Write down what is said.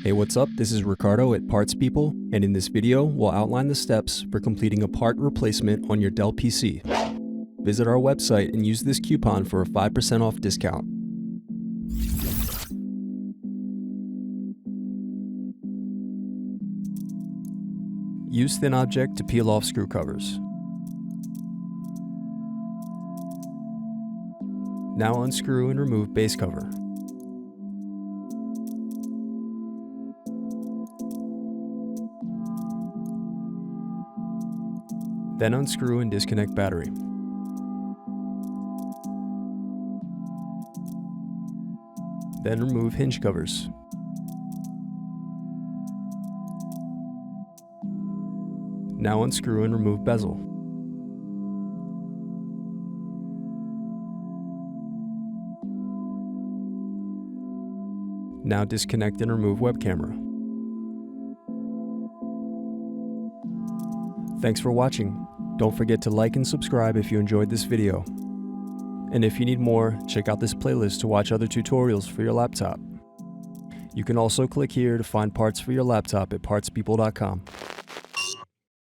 Hey, what's up? This is Ricardo at Parts People, and in this video, we'll outline the steps for completing a part replacement on your Dell PC. Visit our website and use this coupon for a 5% off discount. Use thin object to peel off screw covers. Now unscrew and remove base cover. Then unscrew and disconnect battery. Then remove hinge covers. Now unscrew and remove bezel. Now disconnect and remove web camera. Thanks for watching. Don't forget to like and subscribe if you enjoyed this video. And if you need more, check out this playlist to watch other tutorials for your laptop. You can also click here to find parts for your laptop at partspeople.com.